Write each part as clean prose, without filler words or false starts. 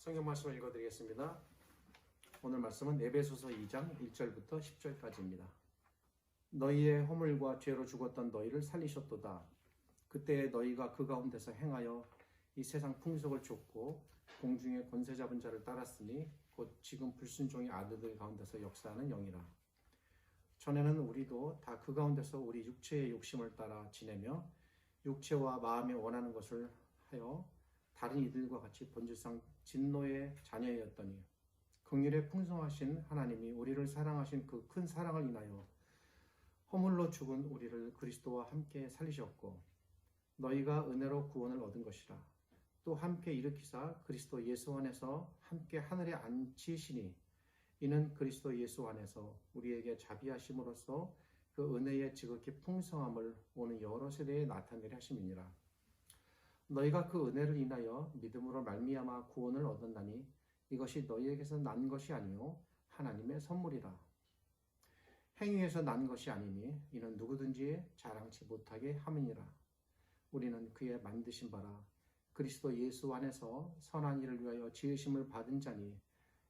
성경 말씀을 읽어드리겠습니다. 오늘 말씀은 에베소서 2장 1절부터 10절까지입니다. 너희의 허물과 죄로 죽었던 너희를 살리셨도다. 그때 너희가 그 가운데서 행하여 이 세상 풍속을 쫓고 공중의 권세 잡은 자를 따랐으니 곧 지금 불순종의 아들들 가운데서 역사하는 영이라. 전에는 우리도 다 그 가운데서 우리 육체의 욕심을 따라 지내며 육체와 마음에 원하는 것을 하여 다른 이들과 같이 본질상 진노의 자녀였더니 긍휼에 풍성하신 하나님이 우리를 사랑하신 그 큰 사랑을 인하여 허물로 죽은 우리를 그리스도와 함께 살리셨고 너희가 은혜로 구원을 얻은 것이라. 또 함께 일으키사 그리스도 예수 안에서 함께 하늘에 앉히시니 이는 그리스도 예수 안에서 우리에게 자비하심으로써 그 은혜의 지극히 풍성함을 오는 여러 세대에 나타내려 하심이니라. 너희가 그 은혜를 인하여 믿음으로 말미암아 구원을 얻었나니 이것이 너희에게서 난 것이 아니요 하나님의 선물이라. 행위에서 난 것이 아니니 이는 누구든지 자랑치 못하게 함이니라. 우리는 그의 만드신 바라 그리스도 예수 안에서 선한 일을 위하여 지으심을 받은 자니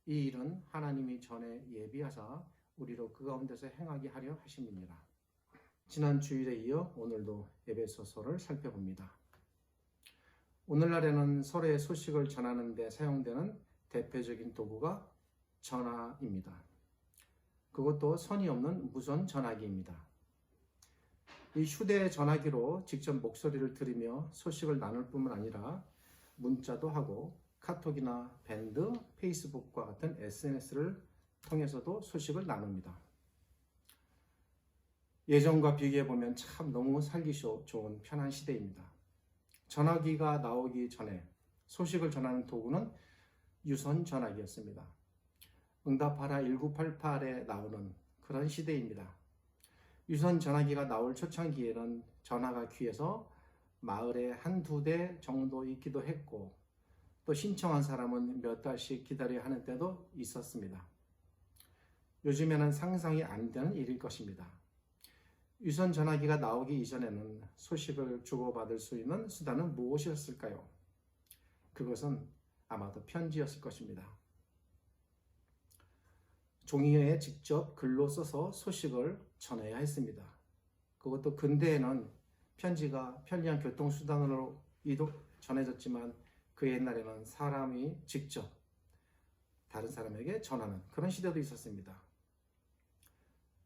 이 일은 하나님이 전에 예비하사 우리로 그 가운데서 행하게 하려 하심이니라. 지난 주일에 이어 오늘도 에베소서를 살펴봅니다. 오늘날에는 서로의 소식을 전하는 데 사용되는 대표적인 도구가 전화입니다. 그것도 선이 없는 무선 전화기입니다. 이 휴대 전화기로 직접 목소리를 들으며 소식을 나눌 뿐만 아니라 문자도 하고 카톡이나 밴드, 페이스북과 같은 SNS를 통해서도 소식을 나눕니다. 예전과 비교해보면 참 너무 살기 좋은 편한 시대입니다. 전화기가 나오기 전에 소식을 전하는 도구는 유선 전화기였습니다. 응답하라 1988에 나오는 그런 시대입니다. 유선 전화기가 나올 초창기에는 전화가 귀해서 마을에 한두 대 정도 있기도 했고 또 신청한 사람은 몇 달씩 기다려야 하는 때도 있었습니다. 요즘에는 상상이 안 되는 일일 것입니다. 유선 전화기가 나오기 이전에는 소식을 주고받을 수 있는 수단은 무엇이었을까요? 그것은 아마도 편지였을 것입니다. 종이에 직접 글로 써서 소식을 전해야 했습니다. 그것도 근대에는 편지가 편리한 교통수단으로 전해졌지만 그 옛날에는 사람이 직접 다른 사람에게 전하는 그런 시대도 있었습니다.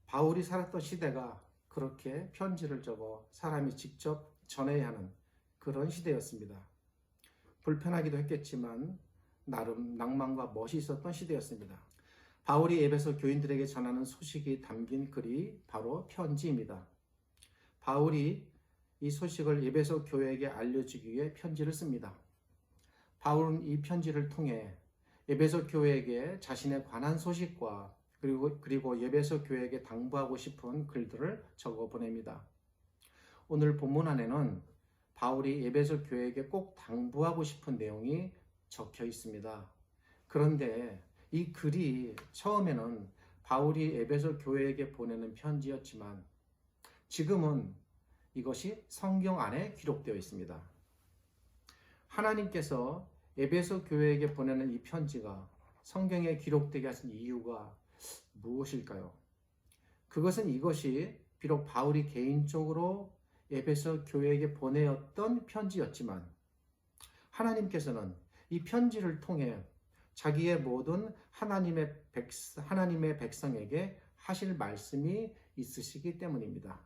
바울이 살았던 시대가 그렇게 편지를 적어 사람이 직접 전해야 하는 그런 시대였습니다. 불편하기도 했겠지만 나름 낭만과 멋이 있었던 시대였습니다. 바울이 에베소 교인들에게 전하는 소식이 담긴 글이 바로 편지입니다. 바울이 이 소식을 에베소 교회에게 알려주기 위해 편지를 씁니다. 바울은 이 편지를 통해 에베소 교회에게 자신에 관한 소식과 그리고 에베소 교회에게 당부하고 싶은 글들을 적어 보냅니다. 오늘 본문 안에는 바울이 에베소 교회에게 꼭 당부하고 싶은 내용이 적혀 있습니다. 그런데 이 글이 처음에는 바울이 에베소 교회에게 보내는 편지였지만 지금은 이것이 성경 안에 기록되어 있습니다. 하나님께서 에베소 교회에게 보내는 이 편지가 성경에 기록되게 하신 이유가 무엇일까요? 그것은 이것이 비록 바울이 개인적으로 에베소 교회에게 보내었던 편지였지만 하나님께서는 이 편지를 통해 자기의 모든 하나님의 백성에게 하실 말씀이 있으시기 때문입니다.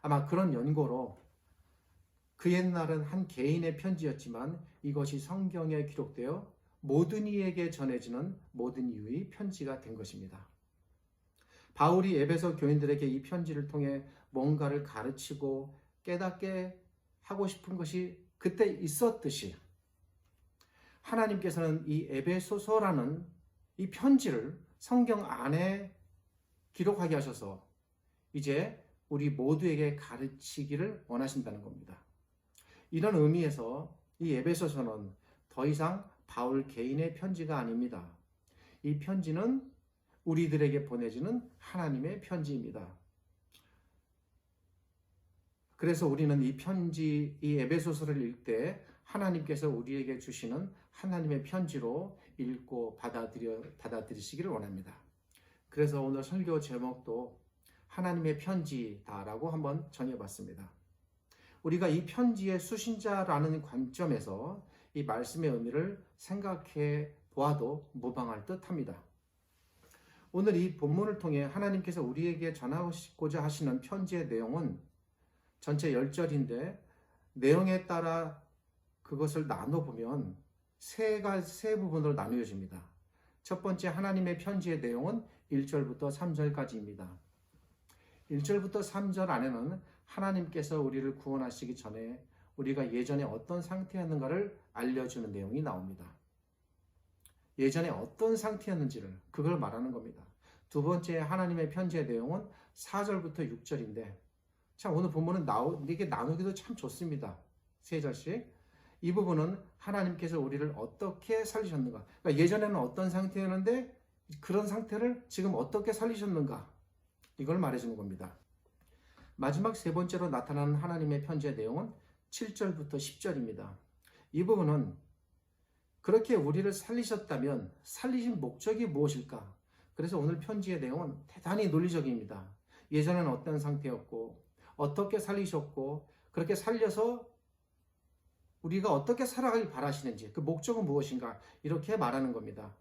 아마 그런 연고로 그 옛날은 한 개인의 편지였지만 이것이 성경에 기록되어 모든 이에게 전해지는 모든 이의 편지가 된 것입니다. 바울이 에베소 교인들에게 이 편지를 통해 뭔가를 가르치고 깨닫게 하고 싶은 것이 그때 있었듯이 하나님께서는 이 에베소서라는 이 편지를 성경 안에 기록하게 하셔서 이제 우리 모두에게 가르치기를 원하신다는 겁니다. 이런 의미에서 이 에베소서는 더 이상 바울 개인의 편지가 아닙니다. 이 편지는 우리들에게 보내지는 하나님의 편지입니다. 그래서 우리는 이 에베소서를 읽을 때 하나님께서 우리에게 주시는 하나님의 편지로 읽고 받아들이시기를 원합니다. 그래서 오늘 설교 제목도 하나님의 편지다라고 한번 정해봤습니다. 우리가 이 편지의 수신자라는 관점에서 이 말씀의 의미를 생각해 보아도 무방할 듯합니다. 오늘 이 본문을 통해 하나님께서 우리에게 전하고자 하시는 편지의 내용은 전체 10절인데 내용에 따라 그것을 나눠보면 세 부분으로 나누어집니다. 첫 번째 하나님의 편지의 내용은 1절부터 3절까지입니다. 1절부터 3절 안에는 하나님께서 우리를 구원하시기 전에 우리가 예전에 어떤 상태였는가를 알려주는 내용이 나옵니다. 예전에 어떤 상태였는지를 그걸 말하는 겁니다. 두 번째 하나님의 편지의 내용은 4절부터 6절인데 참 오늘 본문은 이게 나누기도 참 좋습니다. 세 절씩. 이 부분은 하나님께서 우리를 어떻게 살리셨는가. 그러니까 예전에는 어떤 상태였는데 그런 상태를 지금 어떻게 살리셨는가. 이걸 말해주는 겁니다. 마지막 세 번째로 나타나는 하나님의 편지의 내용은 7절부터 10절입니다. 이 부분은 그렇게 우리를 살리셨다면 살리신 목적이 무엇일까? 그래서 오늘 편지의 내용은 대단히 논리적입니다. 예전에는 어떤 상태였고 어떻게 살리셨고 그렇게 살려서 우리가 어떻게 살아가길 바라시는지 그 목적은 무엇인가 이렇게 말하는 겁니다.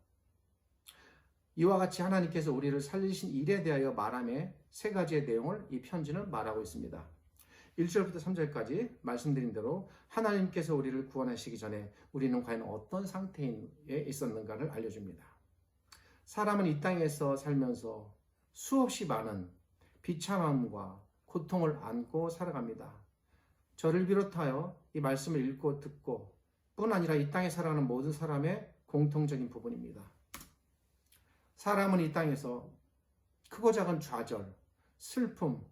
이와 같이 하나님께서 우리를 살리신 일에 대하여 말함에 세 가지의 내용을 이 편지는 말하고 있습니다. 1절부터 3절까지 말씀드린 대로 하나님께서 우리를 구원하시기 전에 우리는 과연 어떤 상태에 있었는가를 알려줍니다. 사람은 이 땅에서 살면서 수없이 많은 비참함과 고통을 안고 살아갑니다. 저를 비롯하여 이 말씀을 읽고 듣고 뿐 아니라 이 땅에 살아가는 모든 사람의 공통적인 부분입니다. 사람은 이 땅에서 크고 작은 좌절, 슬픔,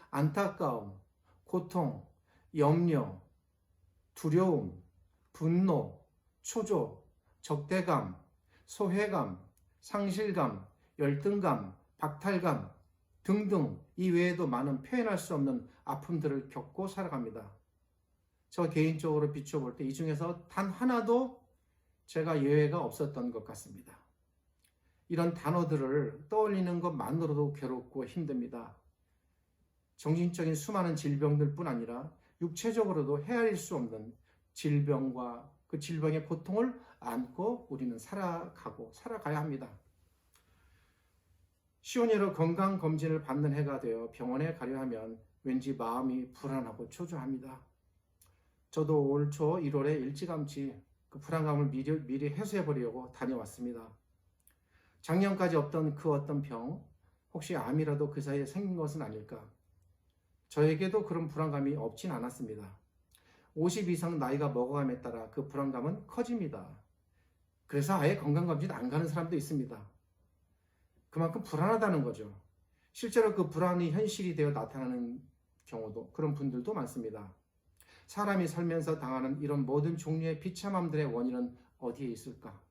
안타까움, 고통, 염려, 두려움, 분노, 초조, 적대감, 소외감, 상실감, 열등감, 박탈감 등등 이 외에도 많은 표현할 수 없는 아픔들을 겪고 살아갑니다. 저 개인적으로 비춰볼 때 이 중에서 단 하나도 제가 예외가 없었던 것 같습니다. 이런 단어들을 떠올리는 것만으로도 괴롭고 힘듭니다. 정신적인 수많은 질병들 뿐 아니라 육체적으로도 헤아릴 수 없는 질병과 그 질병의 고통을 안고 우리는 살아가야 합니다. 시온이로 건강검진을 받는 해가 되어 병원에 가려 하면 왠지 마음이 불안하고 초조합니다. 저도 올 초 1월에 일찌감치 그 불안감을 미리 해소해보려고 다녀왔습니다. 작년까지 없던 그 어떤 병, 혹시 암이라도 그 사이에 생긴 것은 아닐까? 저에게도 그런 불안감이 없진 않았습니다. 50 이상 나이가 먹어감에 따라 그 불안감은 커집니다. 그래서 아예 건강검진 안 가는 사람도 있습니다. 그만큼 불안하다는 거죠. 실제로 그 불안이 현실이 되어 나타나는 경우도 그런 분들도 많습니다. 사람이 살면서 당하는 이런 모든 종류의 비참함들의 원인은 어디에 있을까?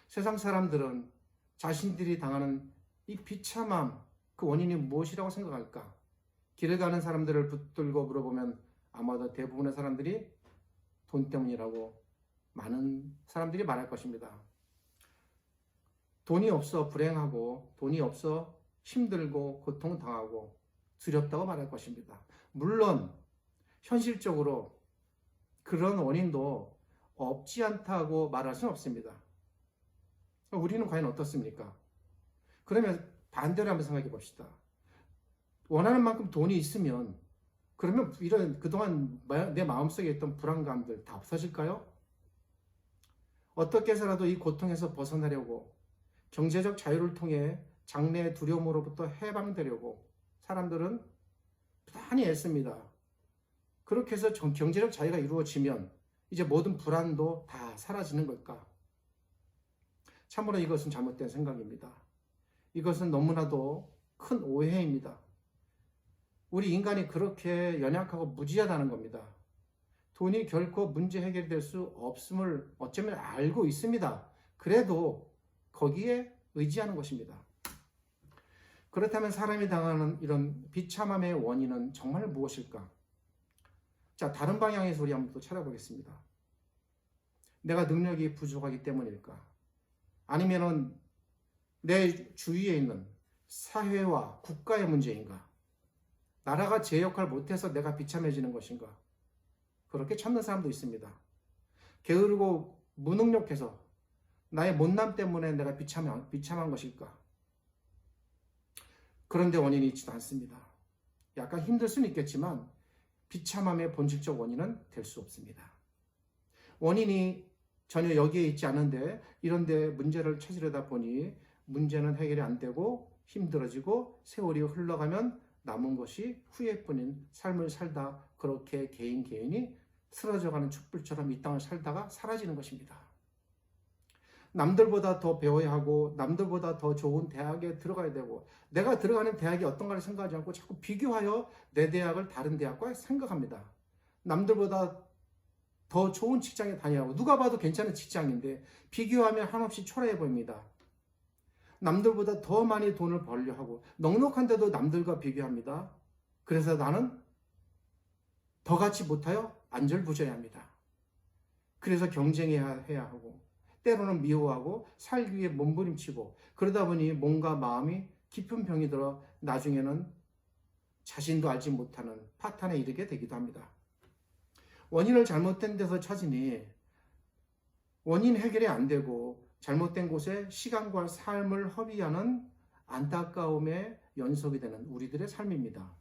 세상 사람들은 자신들이 당하는 이 비참함, 그 원인이 무엇이라고 생각할까? 길을 가는 사람들을 붙들고 물어보면 아마도 대부분의 사람들이 돈 때문이라고 많은 사람들이 말할 것입니다. 돈이 없어 불행하고 돈이 없어 힘들고 고통당하고 두렵다고 말할 것입니다. 물론 현실적으로 그런 원인도 없지 않다고 말할 수는 없습니다. 우리는 과연 어떻습니까? 그러면 반대로 한번 생각해 봅시다. 원하는 만큼 돈이 있으면 그러면 이런 그동안 내 마음속에 있던 불안감들 다 없어질까요? 어떻게 해서라도 이 고통에서 벗어나려고 경제적 자유를 통해 장래의 두려움으로부터 해방되려고 사람들은 부단히 애씁니다. 그렇게 해서 경제적 자유가 이루어지면 이제 모든 불안도 다 사라지는 걸까? 참으로 이것은 잘못된 생각입니다. 이것은 너무나도 큰 오해입니다. 우리 인간이 그렇게 연약하고 무지하다는 겁니다. 돈이 결코 문제 해결될 수 없음을 어쩌면 알고 있습니다. 그래도 거기에 의지하는 것입니다. 그렇다면 사람이 당하는 이런 비참함의 원인은 정말 무엇일까? 자, 다른 방향에서 우리 한번 또 찾아보겠습니다. 내가 능력이 부족하기 때문일까? 아니면은 내 주위에 있는 사회와 국가의 문제인가? 나라가 제 역할 못해서 내가 비참해지는 것인가? 그렇게 찾는 사람도 있습니다. 게으르고 무능력해서 나의 못남 때문에 내가 비참한 것일까? 그런데 원인이 있지도 않습니다. 약간 힘들 수는 있겠지만 비참함의 본질적 원인은 될 수 없습니다. 원인이 전혀 여기에 있지 않은데 이런데 문제를 찾으려다 보니 문제는 해결이 안 되고 힘들어지고 세월이 흘러가면 남은 것이 후회뿐인 삶을 살다 그렇게 개인이 쓰러져가는 촛불처럼 이 땅을 살다가 사라지는 것입니다. 남들보다 더 배워야 하고 남들보다 더 좋은 대학에 들어가야 되고 내가 들어가는 대학이 어떤가를 생각하지 않고 자꾸 비교하여 내 대학을 다른 대학과 생각합니다. 남들보다 더 좋은 직장에 다니라고 누가 봐도 괜찮은 직장인데 비교하면 한없이 초라해 보입니다. 남들보다 더 많이 돈을 벌려 하고 넉넉한데도 남들과 비교합니다. 그래서 나는 더 갖지 못하여 안절부절해합니다. 그래서 경쟁해야 하고 때로는 미워하고 살기 위해 몸부림치고 그러다 보니 몸과 마음이 깊은 병이 들어 나중에는 자신도 알지 못하는 파탄에 이르게 되기도 합니다. 원인을 잘못된 데서 찾으니 원인 해결이 안 되고 잘못된 곳에 시간과 삶을 허비하는 안타까움의 연속이 되는 우리들의 삶입니다.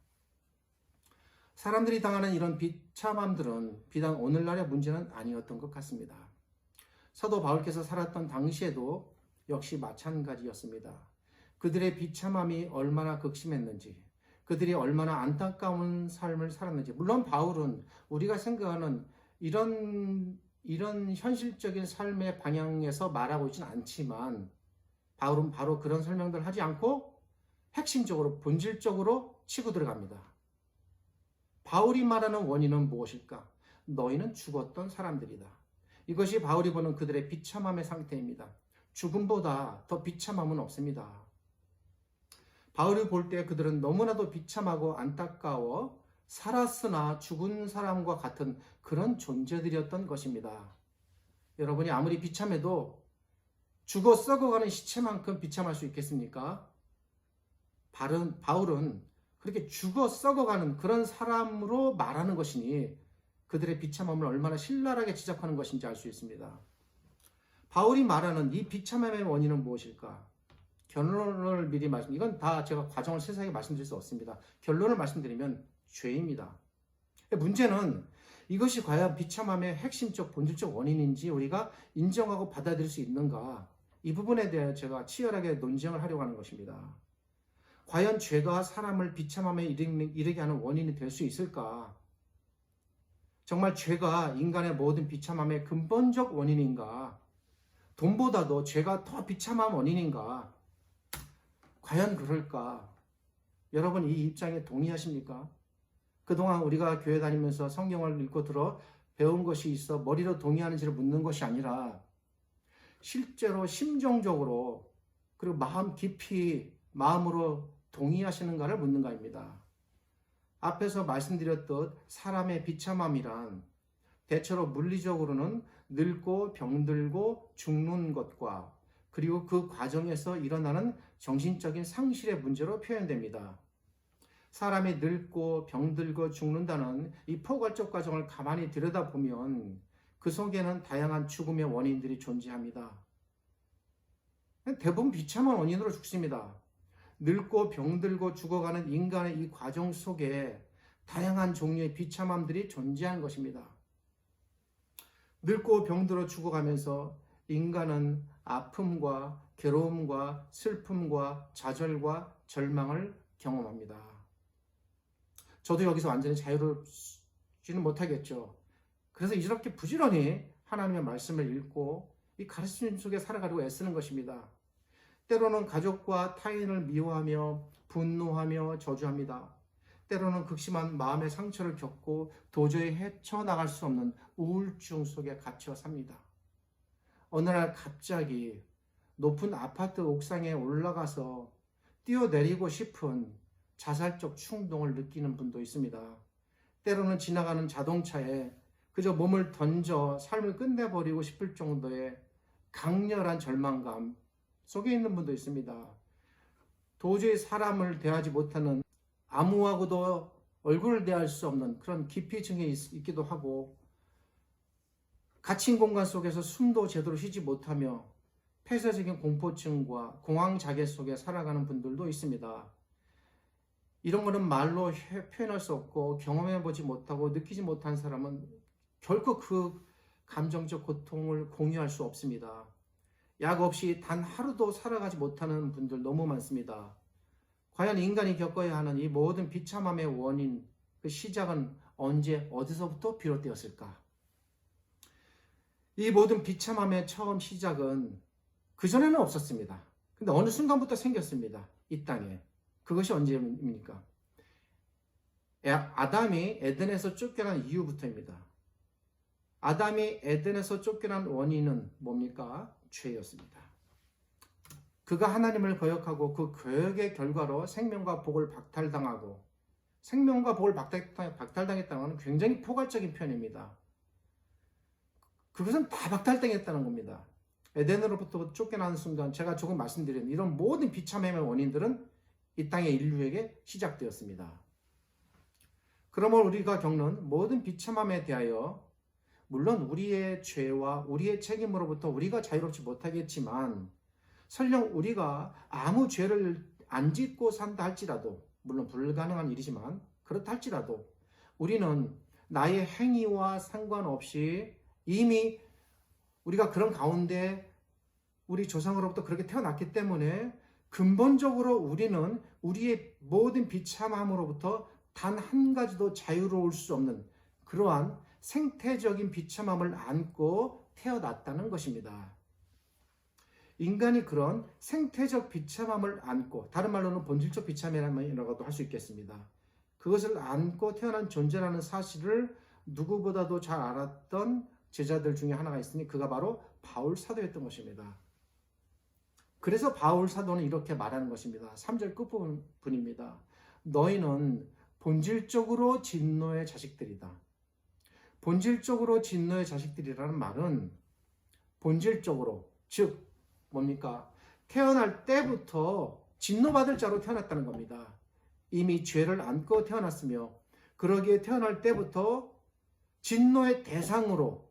사람들이 당하는 이런 비참함들은 비단 오늘날의 문제는 아니었던 것 같습니다. 사도 바울께서 살았던 당시에도 역시 마찬가지였습니다. 그들의 비참함이 얼마나 극심했는지, 그들이 얼마나 안타까운 삶을 살았는지, 물론 바울은 우리가 생각하는 이런 현실적인 삶의 방향에서 말하고 있지는 않지만 바울은 바로 그런 설명들을 하지 않고 핵심적으로 본질적으로 치고 들어갑니다. 바울이 말하는 원인은 무엇일까? 너희는 죽었던 사람들이다. 이것이 바울이 보는 그들의 비참함의 상태입니다. 죽음보다 더 비참함은 없습니다. 바울이 볼 때 그들은 너무나도 비참하고 안타까워 살았으나 죽은 사람과 같은 그런 존재들이었던 것입니다. 여러분이 아무리 비참해도 죽어 썩어가는 시체만큼 비참할 수 있겠습니까? 바울은 그렇게 죽어 썩어가는 그런 사람으로 말하는 것이니 그들의 비참함을 얼마나 신랄하게 지적하는 것인지 알 수 있습니다. 바울이 말하는 이 비참함의 원인은 무엇일까? 결론을 미리 이건 다 제가 과정을 세세하게 말씀드릴 수 없습니다. 결론을 말씀드리면 죄입니다. 문제는 이것이 과연 비참함의 핵심적 본질적 원인인지 우리가 인정하고 받아들일 수 있는가? 이 부분에 대해 제가 치열하게 논쟁을 하려고 하는 것입니다. 과연 죄가 사람을 비참함에 이르게 하는 원인이 될 수 있을까? 정말 죄가 인간의 모든 비참함의 근본적 원인인가? 돈보다도 죄가 더 비참한 원인인가? 과연 그럴까? 여러분 이 입장에 동의하십니까? 그동안 우리가 교회 다니면서 성경을 읽고 들어 배운 것이 있어 머리로 동의하는지를 묻는 것이 아니라 실제로 심정적으로 그리고 마음 깊이 마음으로 동의하시는가를 묻는가입니다. 앞에서 말씀드렸듯 사람의 비참함이란 대체로 물리적으로는 늙고 병들고 죽는 것과 그리고 그 과정에서 일어나는 정신적인 상실의 문제로 표현됩니다. 사람이 늙고 병들고 죽는다는 이 포괄적 과정을 가만히 들여다보면 그 속에는 다양한 죽음의 원인들이 존재합니다. 대부분 비참한 원인으로 죽습니다. 늙고 병들고 죽어가는 인간의 이 과정 속에 다양한 종류의 비참함들이 존재하는 것입니다. 늙고 병들어 죽어가면서 인간은 아픔과 괴로움과 슬픔과 좌절과 절망을 경험합니다. 저도 여기서 완전히 자유롭지는 못하겠죠. 그래서 이렇게 부지런히 하나님의 말씀을 읽고 이 가르침 속에 살아가려고 애쓰는 것입니다. 때로는 가족과 타인을 미워하며 분노하며 저주합니다. 때로는 극심한 마음의 상처를 겪고 도저히 헤쳐나갈 수 없는 우울증 속에 갇혀 삽니다. 어느 날 갑자기 높은 아파트 옥상에 올라가서 뛰어내리고 싶은 자살적 충동을 느끼는 분도 있습니다. 때로는 지나가는 자동차에 그저 몸을 던져 삶을 끝내버리고 싶을 정도의 강렬한 절망감 속에 있는 분도 있습니다. 도저히 사람을 대하지 못하는, 아무하고도 얼굴을 대할 수 없는 그런 기피증에 있기도 하고, 갇힌 공간 속에서 숨도 제대로 쉬지 못하며 폐쇄적인 공포증과 공황장애 속에 살아가는 분들도 있습니다. 이런 거는 말로 표현할 수 없고 경험해보지 못하고 느끼지 못한 사람은 결코 그 감정적 고통을 공유할 수 없습니다. 약 없이 단 하루도 살아가지 못하는 분들 너무 많습니다. 과연 인간이 겪어야 하는 이 모든 비참함의 원인, 그 시작은 언제 어디서부터 비롯되었을까? 이 모든 비참함의 처음 시작은 그전에는 없었습니다. 근데 어느 순간부터 생겼습니다. 이 땅에. 그것이 언제입니까? 아담이 에덴에서 쫓겨난 이후부터입니다. 아담이 에덴에서 쫓겨난 원인은 뭡니까? 죄였습니다. 그가 하나님을 거역하고 그 거역의 결과로 생명과 복을 박탈당하고, 생명과 복을 박탈당했다는 것은 굉장히 포괄적인 표현입니다. 그것은 다 박탈당했다는 겁니다. 에덴으로부터 쫓겨나는 순간 제가 조금 말씀드린 이런 모든 비참함의 원인들은 이 땅의 인류에게 시작되었습니다. 그러므로 우리가 겪는 모든 비참함에 대하여 물론 우리의 죄와 우리의 책임으로부터 우리가 자유롭지 못하겠지만, 설령 우리가 아무 죄를 안 짓고 산다 할지라도, 물론 불가능한 일이지만 그렇다 할지라도 우리는 나의 행위와 상관없이 이미 우리가 그런 가운데 우리 조상으로부터 그렇게 태어났기 때문에 근본적으로 우리는 우리의 모든 비참함으로부터 단 한 가지도 자유로울 수 없는 그러한 생태적인 비참함을 안고 태어났다는 것입니다. 인간이 그런 생태적 비참함을 안고, 다른 말로는 본질적 비참함이라고도 할 수 있겠습니다. 그것을 안고 태어난 존재라는 사실을 누구보다도 잘 알았던 제자들 중에 하나가 있으니 그가 바로 바울 사도였던 것입니다. 그래서 바울 사도는 이렇게 말하는 것입니다. 3절 끝부분입니다. 너희는 본질적으로 진노의 자식들이다. 본질적으로 진노의 자식들이라는 말은 본질적으로, 즉 뭡니까? 태어날 때부터 진노받을 자로 태어났다는 겁니다. 이미 죄를 안고 태어났으며 그러기에 태어날 때부터 진노의 대상으로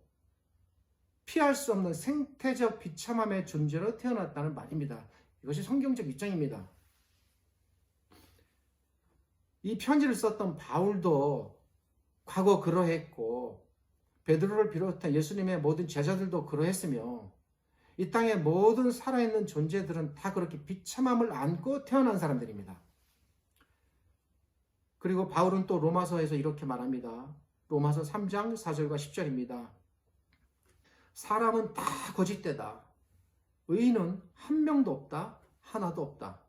피할 수 없는 생태적 비참함의 존재로 태어났다는 말입니다. 이것이 성경적 입장입니다. 이 편지를 썼던 바울도 과거 그러했고, 베드로를 비롯한 예수님의 모든 제자들도 그러했으며, 이 땅의 모든 살아있는 존재들은 다 그렇게 비참함을 안고 태어난 사람들입니다. 그리고 바울은 또 로마서에서 이렇게 말합니다. 로마서 3장 4절과 10절입니다. 사람은 다 거짓되다. 의인은 한 명도 없다. 하나도 없다.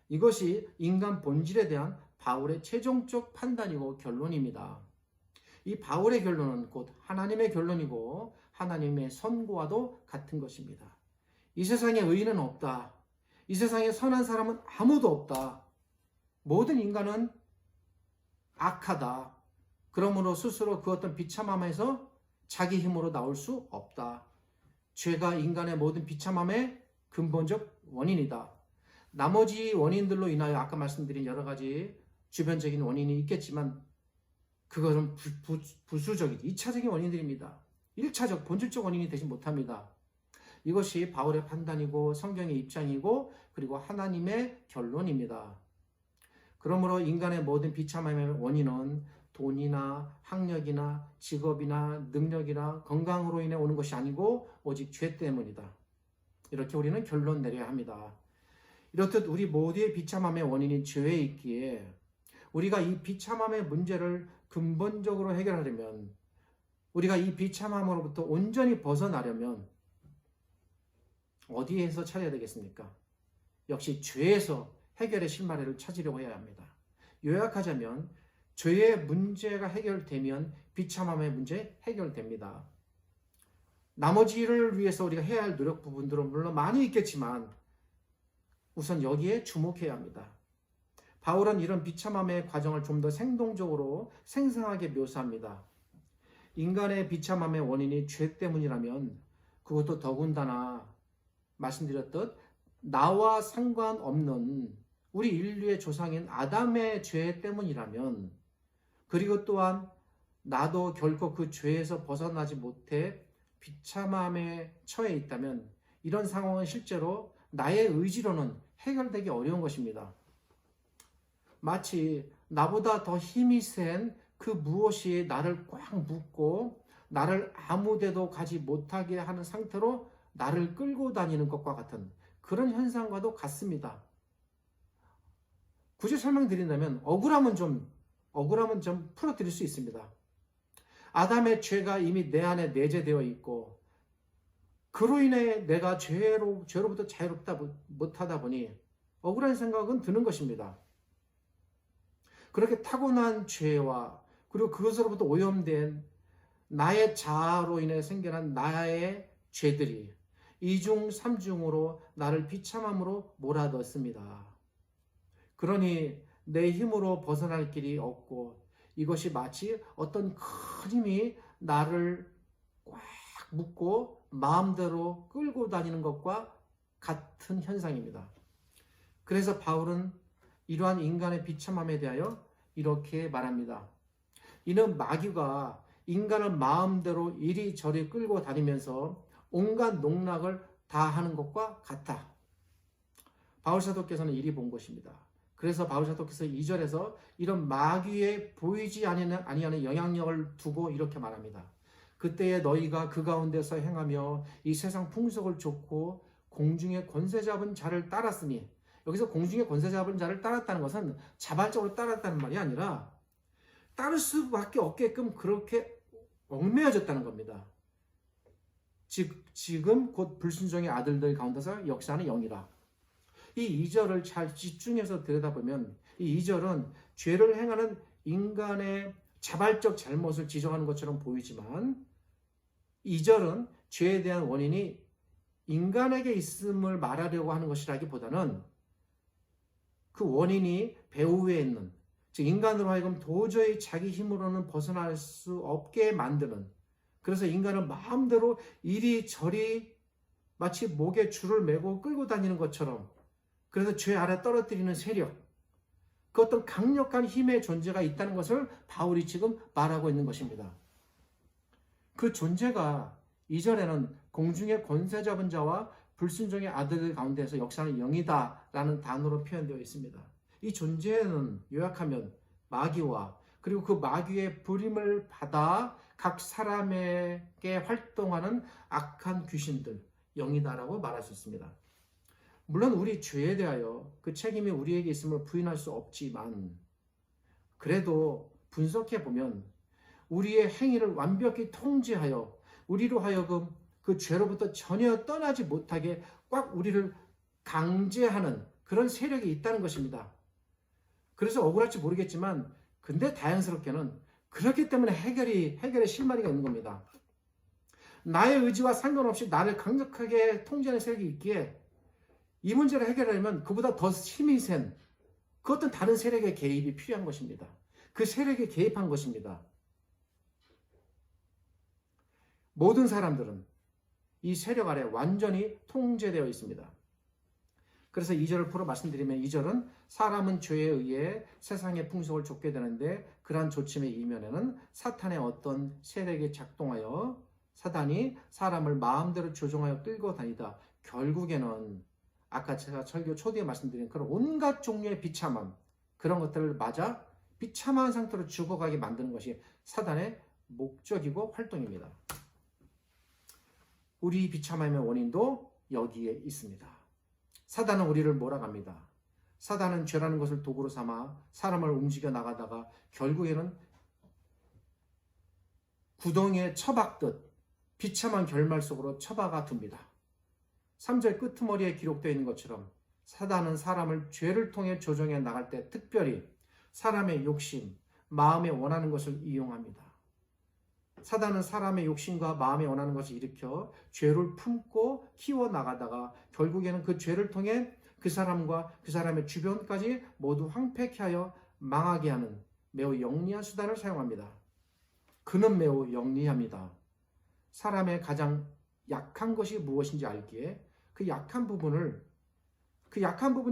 이것이 인간 본질에 대한 바울의 최종적 판단이고 결론입니다. 이 바울의 결론은 곧 하나님의 결론이고 하나님의 선고와도 같은 것입니다. 이 세상에 의인은 없다. 이 세상에 선한 사람은 아무도 없다. 모든 인간은 악하다. 그러므로 스스로 그 어떤 비참함에서 자기 힘으로 나올 수 없다. 죄가 인간의 모든 비참함의 근본적 원인이다. 나머지 원인들로 인하여 아까 말씀드린 여러 가지 주변적인 원인이 있겠지만 그것은 부수적이지 2차적인 원인들입니다. 1차적 본질적 원인이 되지 못합니다. 이것이 바울의 판단이고 성경의 입장이고 그리고 하나님의 결론입니다. 그러므로 인간의 모든 비참함의 원인은 돈이나 학력이나 직업이나 능력이나 건강으로 인해 오는 것이 아니고 오직 죄 때문이다. 이렇게 우리는 결론 내려야 합니다. 이렇듯 우리 모두의 비참함의 원인이 죄에 있기에 우리가 이 비참함의 문제를 근본적으로 해결하려면, 우리가 이 비참함으로부터 온전히 벗어나려면 어디에서 찾아야 되겠습니까? 역시 죄에서 해결의 실마리를 찾으려고 해야 합니다. 요약하자면 죄의 문제가 해결되면 비참함의 문제 해결됩니다. 나머지를 위해서 우리가 해야 할 노력 부분들은 물론 많이 있겠지만 우선 여기에 주목해야 합니다. 바울은 이런 비참함의 과정을 좀 더 생동적으로 생생하게 묘사합니다. 인간의 비참함의 원인이 죄 때문이라면 그것도 더군다나 말씀드렸듯 나와 상관없는 우리 인류의 조상인 아담의 죄 때문이라면, 그리고 또한 나도 결코 그 죄에서 벗어나지 못해 비참함에 처해 있다면 이런 상황은 실제로 나의 의지로는 해결되기 어려운 것입니다. 마치 나보다 더 힘이 센 그 무엇이 나를 꽉 묶고 나를 아무데도 가지 못하게 하는 상태로 나를 끌고 다니는 것과 같은 그런 현상과도 같습니다. 굳이 설명드린다면 억울함은 좀 풀어드릴 수 있습니다. 아담의 죄가 이미 내 안에 내재되어 있고 그로 인해 내가 죄로부터 자유롭다 못하다 보니 억울한 생각은 드는 것입니다. 그렇게 타고난 죄와 그리고 그것으로부터 오염된 나의 자아로 인해 생겨난 나의 죄들이 이중 삼중으로 나를 비참함으로 몰아넣습니다. 그러니 내 힘으로 벗어날 길이 없고 이것이 마치 어떤 큰 힘이 나를 꽉 묶고 마음대로 끌고 다니는 것과 같은 현상입니다. 그래서 바울은 이러한 인간의 비참함에 대하여 이렇게 말합니다. 이는 마귀가 인간을 마음대로 이리저리 끌고 다니면서 온갖 농락을 다 하는 것과 같아. 바울 사도께서는 이리 본 것입니다. 그래서 바울 사도께서 2절에서 이런 마귀에 보이지 아니하는 영향력을 두고 이렇게 말합니다. 그때에 너희가 그 가운데서 행하며 이 세상 풍속을 좇고 공중의 권세 잡은 자를 따랐으니, 여기서 공중의 권세 잡은 자를 따랐다는 것은 자발적으로 따랐다는 말이 아니라 따를 수밖에 없게끔 그렇게 얽매여졌다는 겁니다. 지금 곧 불순종의 아들들 가운데서 역사하는 영이라. 이 2절을 잘 집중해서 들여다보면 이 2절은 죄를 행하는 인간의 자발적 잘못을 지적하는 것처럼 보이지만 2절은 죄에 대한 원인이 인간에게 있음을 말하려고 하는 것이라기보다는 그 원인이 배후에 있는, 즉 인간으로 하여금 도저히 자기 힘으로는 벗어날 수 없게 만드는, 그래서 인간을 마음대로 이리저리 마치 목에 줄을 매고 끌고 다니는 것처럼, 그래서 죄 아래 떨어뜨리는 세력, 그 어떤 강력한 힘의 존재가 있다는 것을 바울이 지금 말하고 있는 것입니다. 그 존재가 2절에는 공중의 권세 잡은 자와 불순종의 아들들 가운데서 역사하는 영이다라는 단어로 표현되어 있습니다. 이 존재는 요약하면 마귀와 그리고 그 마귀의 부림을 받아 각 사람에게 활동하는 악한 귀신들, 영이다라고 말할 수 있습니다. 물론 우리 죄에 대하여 그 책임이 우리에게 있음을 부인할 수 없지만 그래도 분석해보면 우리의 행위를 완벽히 통제하여 우리로 하여금 그 죄로부터 전혀 떠나지 못하게 꽉 우리를 강제하는 그런 세력이 있다는 것입니다. 그래서 억울할지 모르겠지만 근데 다행스럽게는 그렇기 때문에 해결의 실마리가 있는 겁니다. 나의 의지와 상관없이 나를 강력하게 통제하는 세력이 있기에 이 문제를 해결하려면 그보다 더 힘이 센 그 어떤 다른 세력의 개입이 필요한 것입니다. 그 세력이 개입한 것입니다. 모든 사람들은 이 세력 아래 완전히 통제되어 있습니다. 그래서 2절을 풀어 말씀드리면 2절은 사람은 죄에 의해 세상의 풍속을 좇게 되는데 그러한 조침의 이면에는 사탄의 어떤 세력이 작동하여 사단이 사람을 마음대로 조종하여 끌고 다니다 결국에는 아까 제가 설교 초기에 말씀드린 그런 온갖 종류의 비참함, 그런 것들을 맞아 비참한 상태로 죽어가게 만드는 것이 사단의 목적이고 활동입니다. 우리 비참함의 원인도 여기에 있습니다. 사단은 우리를 몰아갑니다. 사단은 죄라는 것을 도구로 삼아 사람을 움직여 나가다가 결국에는 구덩이에 처박듯 비참한 결말 속으로 처박아 둡니다. 3절 끄트머리에 기록되어 있는 것처럼 사단은 사람을 죄를 통해 조정해 나갈 때 특별히 사람의 욕심, 마음에 원하는 것을 이용합니다. 사단은 사람의 욕심과 마음에 원하는 것을 일으켜 죄를 품고 키워나가다가 결국에는 그 죄를 통해 그 사람과 그 사람의 주변까지 모두 황폐케 하여 망하게 하는 매우 영리한 수단을 사용합니다. 그는 매우 영리합니다. 사람의 가장 약한 것이 무엇인지 알기에 그 약한 부분이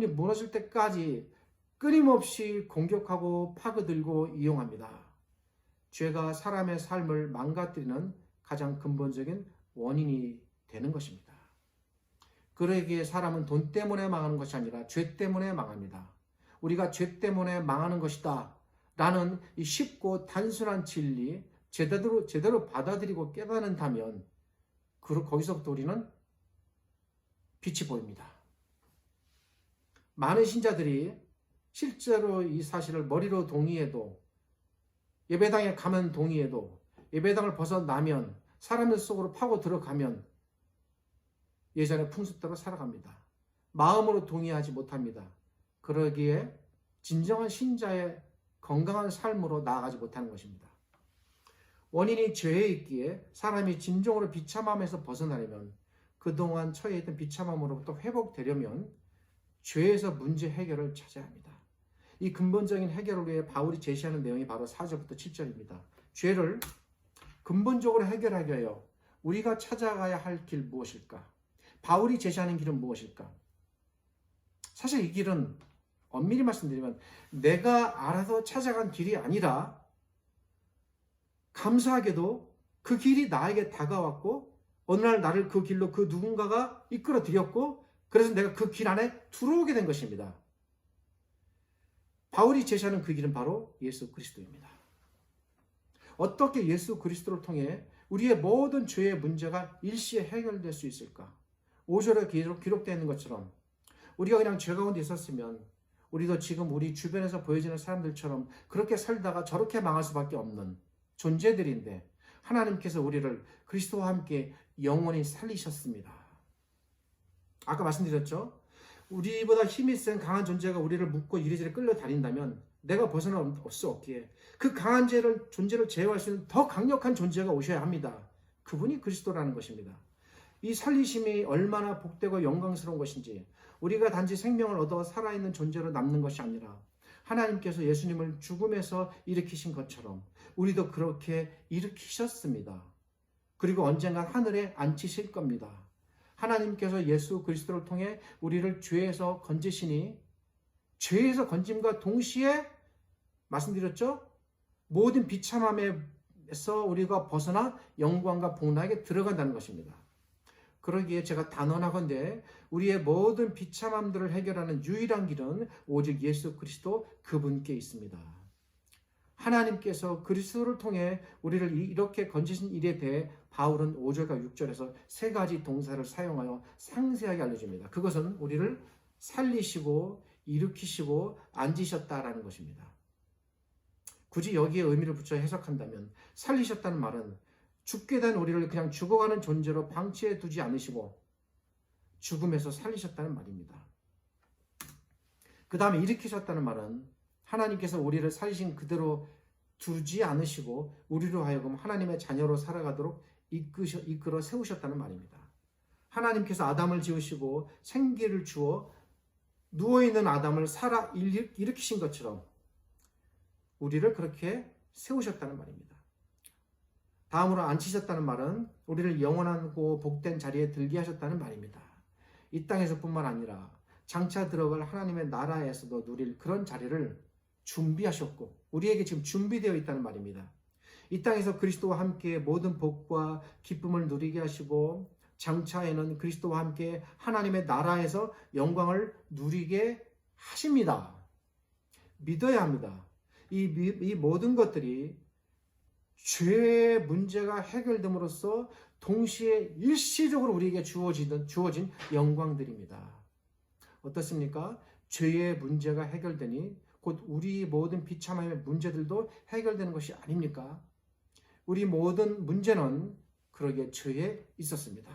무너질 때까지 끊임없이 공격하고 파고들고 이용합니다. 죄가 사람의 삶을 망가뜨리는 가장 근본적인 원인이 되는 것입니다. 그러기에 사람은 돈 때문에 망하는 것이 아니라 죄 때문에 망합니다. 우리가 죄 때문에 망하는 것이다 라는 이 쉽고 단순한 진리 제대로 받아들이고 깨닫는다면 거기서부터 우리는 빛이 보입니다. 많은 신자들이 실제로 이 사실을 머리로 동의해도, 예배당에 가면 동의해도, 예배당을 벗어나면, 사람들 속으로 파고 들어가면 예전의 풍습대로 살아갑니다. 마음으로 동의하지 못합니다. 그러기에 진정한 신자의 건강한 삶으로 나아가지 못하는 것입니다. 원인이 죄에 있기에 사람이 진정으로 비참함에서 벗어나려면, 그동안 처해 있던 비참함으로부터 회복되려면 죄에서 문제 해결을 찾아야 합니다. 이 근본적인 해결을 위해 바울이 제시하는 내용이 바로 4절부터 7절입니다. 죄를 근본적으로 해결하기 위하여 우리가 찾아가야 할 길 무엇일까? 바울이 제시하는 길은 무엇일까? 사실 이 길은 엄밀히 말씀드리면 내가 알아서 찾아간 길이 아니라, 감사하게도 그 길이 나에게 다가왔고 어느 날 나를 그 길로 그 누군가가 이끌어 들였고, 그래서 내가 그 길 안에 들어오게 된 것입니다. 바울이 제시하는 그 길은 바로 예수 그리스도입니다. 어떻게 예수 그리스도를 통해 우리의 모든 죄의 문제가 일시에 해결될 수 있을까? 5절에 기록되어 있는 것처럼 우리가 그냥 죄 가운데 있었으면 우리도 지금 우리 주변에서 보여지는 사람들처럼 그렇게 살다가 저렇게 망할 수밖에 없는 존재들인데, 하나님께서 우리를 그리스도와 함께 영원히 살리셨습니다. 아까 말씀드렸죠? 우리보다 힘이 센 강한 존재가 우리를 묶고 이리저리 끌려다닌다면 내가 벗어날 수 없기에 그 강한 존재를 제어할 수 있는 더 강력한 존재가 오셔야 합니다. 그분이 그리스도라는 것입니다. 이 살리심이 얼마나 복되고 영광스러운 것인지, 우리가 단지 생명을 얻어 살아있는 존재로 남는 것이 아니라 하나님께서 예수님을 죽음에서 일으키신 것처럼 우리도 그렇게 일으키셨습니다. 그리고 언젠가 하늘에 앉히실 겁니다. 하나님께서 예수 그리스도를 통해 우리를 죄에서 건지시니, 죄에서 건짐과 동시에 말씀드렸죠? 모든 비참함에서 우리가 벗어나 영광과 복락에 들어간다는 것입니다. 그러기에 제가 단언하건대 우리의 모든 비참함들을 해결하는 유일한 길은 오직 예수 그리스도 그분께 있습니다. 하나님께서 그리스도를 통해 우리를 이렇게 건지신 일에 대해 바울은 5절과 6절에서 세 가지 동사를 사용하여 상세하게 알려줍니다. 그것은 우리를 살리시고 일으키시고 앉으셨다라는 것입니다. 굳이 여기에 의미를 붙여 해석한다면, 살리셨다는 말은 죽게 된 우리를 그냥 죽어가는 존재로 방치해 두지 않으시고 죽음에서 살리셨다는 말입니다. 그 다음에 일으키셨다는 말은 하나님께서 우리를 살리신 그대로 두지 않으시고 우리로 하여금 하나님의 자녀로 살아가도록 이끌어 세우셨다는 말입니다. 하나님께서 아담을 지으시고 생기를 주어 누워있는 아담을 살아 일으키신 것처럼 우리를 그렇게 세우셨다는 말입니다. 다음으로 앉히셨다는 말은 우리를 영원하고 복된 자리에 들게 하셨다는 말입니다. 이 땅에서뿐만 아니라 장차 들어갈 하나님의 나라에서도 누릴 그런 자리를 준비하셨고 우리에게 지금 준비되어 있다는 말입니다. 이 땅에서 그리스도와 함께 모든 복과 기쁨을 누리게 하시고 장차에는 그리스도와 함께 하나님의 나라에서 영광을 누리게 하십니다. 믿어야 합니다. 이 모든 것들이 죄의 문제가 해결됨으로써 동시에 일시적으로 우리에게 주어진 영광들입니다. 어떻습니까? 죄의 문제가 해결되니 곧 우리 모든 비참함의 문제들도 해결되는 것이 아닙니까? 우리 모든 문제는 그러기에 죄에 있었습니다.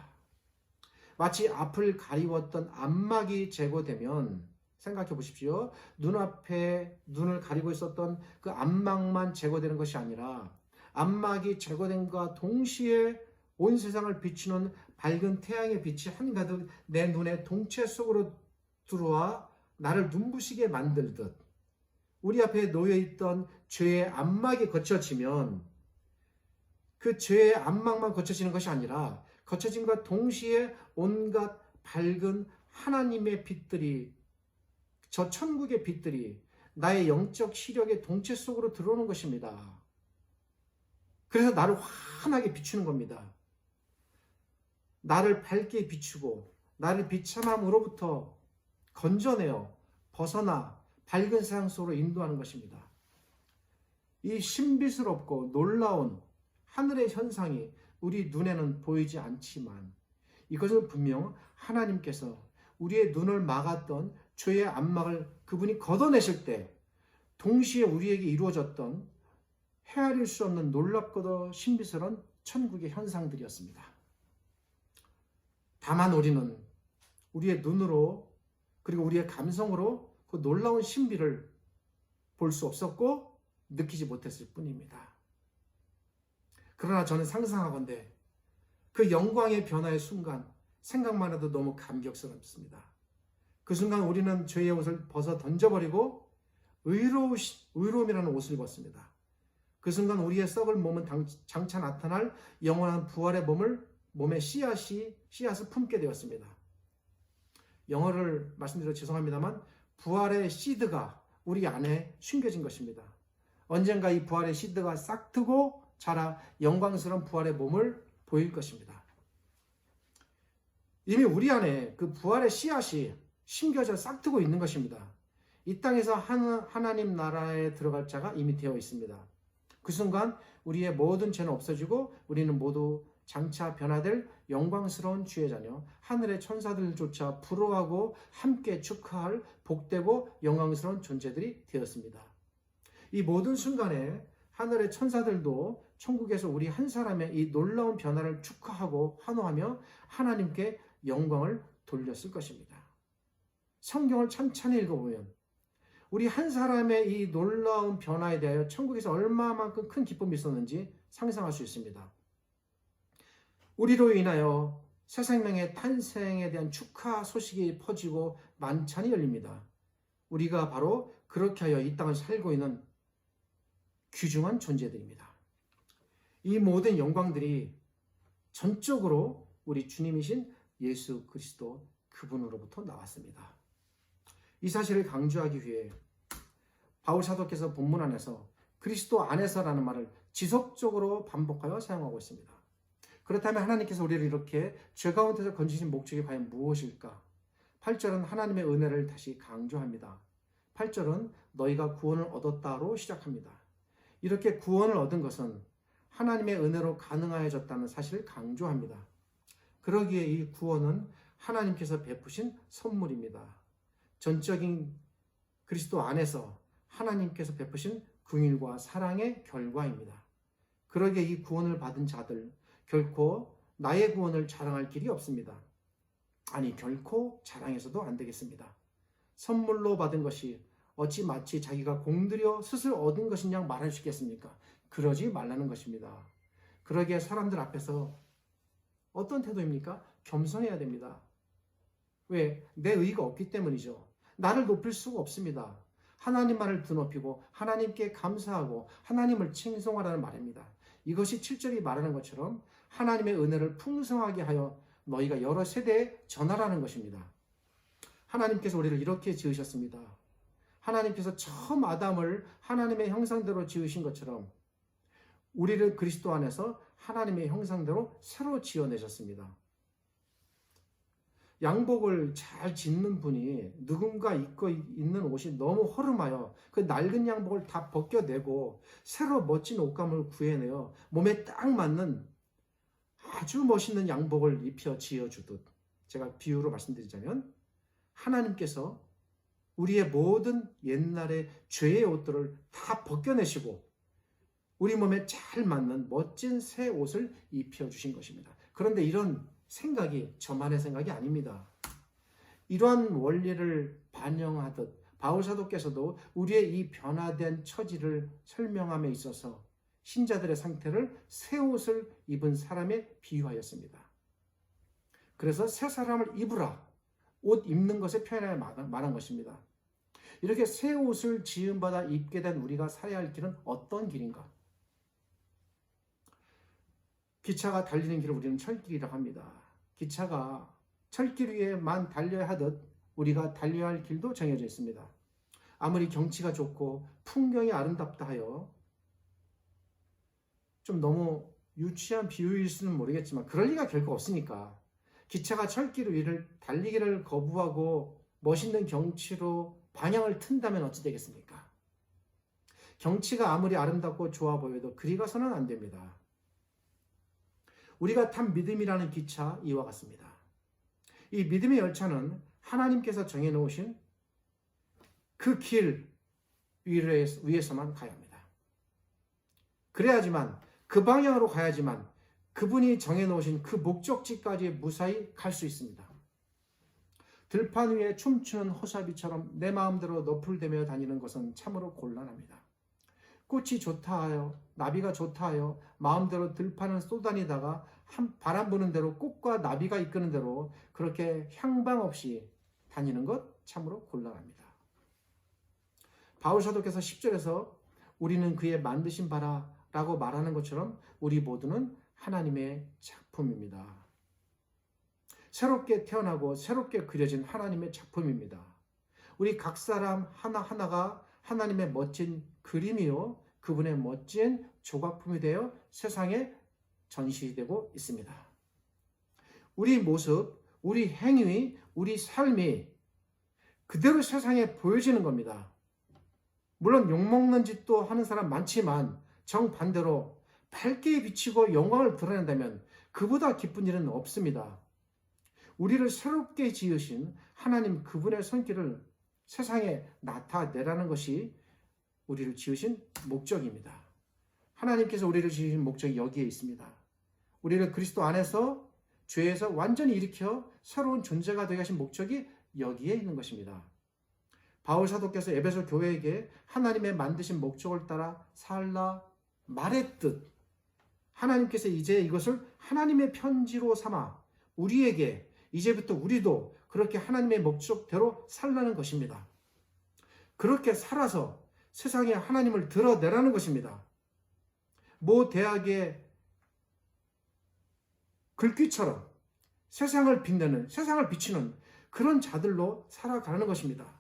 마치 앞을 가리웠던 안막이 제거되면 생각해 보십시오. 눈앞에 눈을 가리고 있었던 그 안막만 제거되는 것이 아니라 안막이 제거된과 동시에 온 세상을 비추는 밝은 태양의 빛이 한가득 내 눈의 동체 속으로 들어와 나를 눈부시게 만들듯 우리 앞에 놓여있던 죄의 안막이 거쳐지면 그 죄의 안막만 거쳐지는 것이 아니라 거쳐짐과 동시에 온갖 밝은 하나님의 빛들이, 저 천국의 빛들이 나의 영적 시력의 동체 속으로 들어오는 것입니다. 그래서 나를 환하게 비추는 겁니다. 나를 밝게 비추고 나를 비참함으로부터 건져내어 벗어나 밝은 세상 속으로 인도하는 것입니다. 이 신비스럽고 놀라운 하늘의 현상이 우리 눈에는 보이지 않지만 이것은 분명 하나님께서 우리의 눈을 막았던 죄의 안막을 그분이 걷어내실 때 동시에 우리에게 이루어졌던 헤아릴 수 없는 놀랍고도 신비스러운 천국의 현상들이었습니다. 다만 우리는 우리의 눈으로 그리고 우리의 감성으로 그 놀라운 신비를 볼 수 없었고 느끼지 못했을 뿐입니다. 그러나 저는 상상하건대 그 영광의 변화의 순간 생각만 해도 너무 감격스럽습니다. 그 순간 우리는 죄의 옷을 벗어 던져버리고 의로움이라는 옷을 입었습니다. 그 순간 우리의 썩을 몸은 장차 나타날 영원한 부활의 몸에 씨앗을 품게 되었습니다. 영어를 말씀드려 죄송합니다만 부활의 씨드가 우리 안에 숨겨진 것입니다. 언젠가 이 부활의 씨드가 싹트고 자라 영광스러운 부활의 몸을 보일 것입니다. 이미 우리 안에 그 부활의 씨앗이 심겨져 싹트고 있는 것입니다. 이 땅에서 하나님 나라에 들어갈 자가 이미 되어 있습니다. 그 순간 우리의 모든 죄는 없어지고 우리는 모두 장차 변화될 영광스러운 주의 자녀, 하늘의 천사들조차 부러워하고 함께 축하할 복되고 영광스러운 존재들이 되었습니다. 이 모든 순간에 하늘의 천사들도 천국에서 우리 한 사람의 이 놀라운 변화를 축하하고 환호하며 하나님께 영광을 돌렸을 것입니다. 성경을 찬찬히 읽어보면 우리 한 사람의 이 놀라운 변화에 대하여 천국에서 얼마만큼 큰 기쁨이 있었는지 상상할 수 있습니다. 우리로 인하여 새 생명의 탄생에 대한 축하 소식이 퍼지고 만찬이 열립니다. 우리가 바로 그렇게 하여 이 땅을 살고 있는 귀중한 존재들입니다. 이 모든 영광들이 전적으로 우리 주님이신 예수 그리스도 그분으로부터 나왔습니다. 이 사실을 강조하기 위해 바울 사도께서 본문 안에서 그리스도 안에서라는 말을 지속적으로 반복하여 사용하고 있습니다. 그렇다면 하나님께서 우리를 이렇게 죄 가운데서 건지신 목적이 과연 무엇일까? 8절은 하나님의 은혜를 다시 강조합니다. 8절은 너희가 구원을 얻었다로 시작합니다. 이렇게 구원을 얻은 것은 하나님의 은혜로 가능하여졌다는 사실을 강조합니다. 그러기에 이 구원은 하나님께서 베푸신 선물입니다. 전적인 그리스도 안에서 하나님께서 베푸신 긍휼과 사랑의 결과입니다. 그러기에 이 구원을 받은 자들 결코 나의 구원을 자랑할 길이 없습니다. 아니 결코 자랑해서도 안 되겠습니다. 선물로 받은 것이 어찌 마치 자기가 공들여 스스로 얻은 것이냐 말할 수 있겠습니까? 그러지 말라는 것입니다. 그러기에 사람들 앞에서 어떤 태도입니까? 겸손해야 됩니다. 왜? 내 의가 없기 때문이죠. 나를 높일 수가 없습니다. 하나님만을 드높이고 하나님께 감사하고 하나님을 칭송하라는 말입니다. 이것이 7절이 말하는 것처럼 하나님의 은혜를 풍성하게 하여 너희가 여러 세대에 전하라는 것입니다. 하나님께서 우리를 이렇게 지으셨습니다. 하나님께서 처음 아담을 하나님의 형상대로 지으신 것처럼 우리를 그리스도 안에서 하나님의 형상대로 새로 지어내셨습니다. 양복을 잘 짓는 분이 누군가 입고 있는 옷이 너무 허름하여 그 낡은 양복을 다 벗겨내고 새로 멋진 옷감을 구해내어 몸에 딱 맞는 아주 멋있는 양복을 입혀 지어주듯, 제가 비유로 말씀드리자면 하나님께서 우리의 모든 옛날의 죄의 옷들을 다 벗겨내시고 우리 몸에 잘 맞는 멋진 새 옷을 입혀주신 것입니다. 그런데 이런 생각이 저만의 생각이 아닙니다. 이러한 원리를 반영하듯 바울 사도께서도 우리의 이 변화된 처지를 설명함에 있어서 신자들의 상태를 새 옷을 입은 사람에 비유하였습니다. 그래서 새 사람을 입으라, 옷 입는 것에 표현하여 말한 것입니다. 이렇게 새 옷을 지음받아 입게 된 우리가 살아야 할 길은 어떤 길인가? 기차가 달리는 길을 우리는 철길이라고 합니다. 기차가 철길 위에만 달려야 하듯 우리가 달려야 할 길도 정해져 있습니다. 아무리 경치가 좋고 풍경이 아름답다 하여 좀 너무 유치한 비유일 수는 모르겠지만 그럴 리가 결코 없으니까 기차가 철길 위를 달리기를 거부하고 멋있는 경치로 방향을 튼다면 어찌 되겠습니까? 경치가 아무리 아름답고 좋아 보여도 그리 가서는 안 됩니다. 우리가 탄 믿음이라는 기차 이와 같습니다. 이 믿음의 열차는 하나님께서 정해놓으신 그 길 위에서만 가야 합니다. 그래야지만 그 방향으로 가야지만 그분이 정해놓으신 그 목적지까지 무사히 갈 수 있습니다. 들판 위에 춤추는 호사비처럼 내 마음대로 너풀대며 다니는 것은 참으로 곤란합니다. 꽃이 좋다 하여 나비가 좋다 하여 마음대로 들판을 쏘다니다가 바람 부는 대로 꽃과 나비가 이끄는 대로 그렇게 향방 없이 다니는 것 참으로 곤란합니다. 바울 사도께서 10절에서 우리는 그의 만드신 바라라고 말하는 것처럼 우리 모두는 하나님의 작품입니다. 새롭게 태어나고 새롭게 그려진 하나님의 작품입니다. 우리 각 사람 하나하나가 하나님의 멋진 그림이요 그분의 멋진 조각품이 되어 세상에 전시되고 있습니다. 우리 모습, 우리 행위, 우리 삶이 그대로 세상에 보여지는 겁니다. 물론 욕먹는 짓도 하는 사람 많지만 정반대로 밝게 비치고 영광을 드러낸다면 그보다 기쁜 일은 없습니다. 우리를 새롭게 지으신 하나님 그분의 손길을 세상에 나타내라는 것이 우리를 지으신 목적입니다. 하나님께서 우리를 지으신 목적이 여기에 있습니다. 우리를 그리스도 안에서 죄에서 완전히 일으켜 새로운 존재가 되게 하신 목적이 여기에 있는 것입니다. 바울 사도께서 에베소 교회에게 하나님의 만드신 목적을 따라 살라 말했듯 하나님께서 이제 이것을 하나님의 편지로 삼아 우리에게 이제부터 우리도 그렇게 하나님의 목적대로 살라는 것입니다. 그렇게 살아서 세상에 하나님을 드러내라는 것입니다. 모 대학의 글귀처럼 세상을 빛내는, 세상을 비추는 그런 자들로 살아가는 것입니다.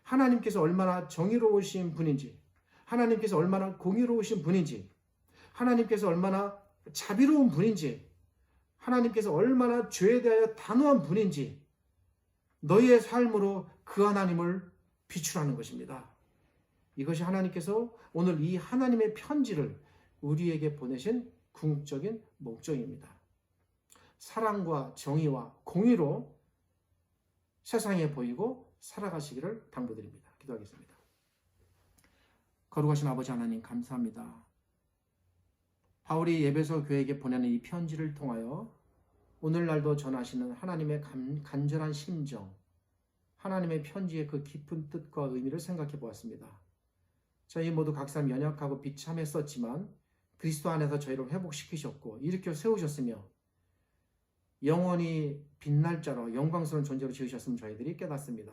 하나님께서 얼마나 정의로우신 분인지, 하나님께서 얼마나 공의로우신 분인지, 하나님께서 얼마나 자비로운 분인지, 하나님께서 얼마나 죄에 대하여 단호한 분인지 너희의 삶으로 그 하나님을 비추라는 것입니다. 이것이 하나님께서 오늘 이 하나님의 편지를 우리에게 보내신 궁극적인 목적입니다. 사랑과 정의와 공의로 세상에 보이고 살아가시기를 당부드립니다. 기도하겠습니다. 거룩하신 아버지 하나님 감사합니다. 바울이 에베소 교회에게 보내는 이 편지를 통하여 오늘날도 전하시는 하나님의 간절한 심정, 하나님의 편지의 그 깊은 뜻과 의미를 생각해 보았습니다. 저희 모두 각 사람 연약하고 비참했었지만 그리스도 안에서 저희를 회복시키셨고 일으켜 세우셨으며 영원히 빛날 자로 영광스러운 존재로 지으셨음을 저희들이 깨닫습니다.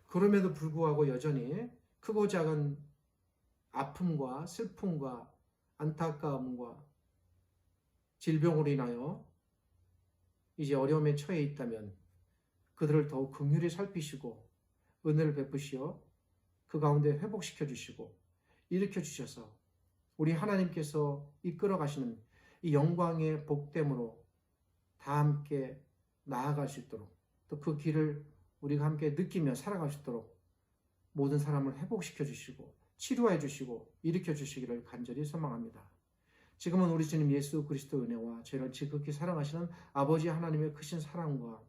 그럼에도 불구하고 여전히 크고 작은 아픔과 슬픔과 안타까움과 질병으로 인하여 이제 어려움에 처해 있다면 그들을 더욱 긍휼히 살피시고 은혜를 베푸시어 그 가운데 회복시켜 주시고 일으켜 주셔서 우리 하나님께서 이끌어 가시는 이 영광의 복됨으로 다 함께 나아갈 수 있도록 또 그 길을 우리가 함께 느끼며 살아갈 수 있도록 모든 사람을 회복시켜 주시고 치료해 주시고 일으켜 주시기를 간절히 소망합니다. 지금은 우리 주님 예수 그리스도 은혜와 저희를 지극히 사랑하시는 아버지 하나님의 크신 사랑과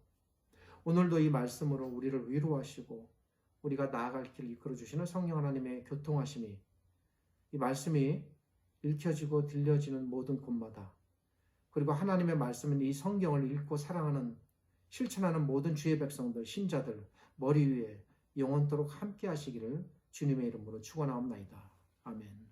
오늘도 이 말씀으로 우리를 위로하시고 우리가 나아갈 길을 이끌어 주시는 성령 하나님의 교통하심이 이 말씀이 읽혀지고 들려지는 모든 곳마다 그리고 하나님의 말씀은 이 성경을 읽고 사랑하는 실천하는 모든 주의 백성들, 신자들 머리 위에 영원토록 함께 하시기를 주님의 이름으로 축원하옵나이다. 아멘.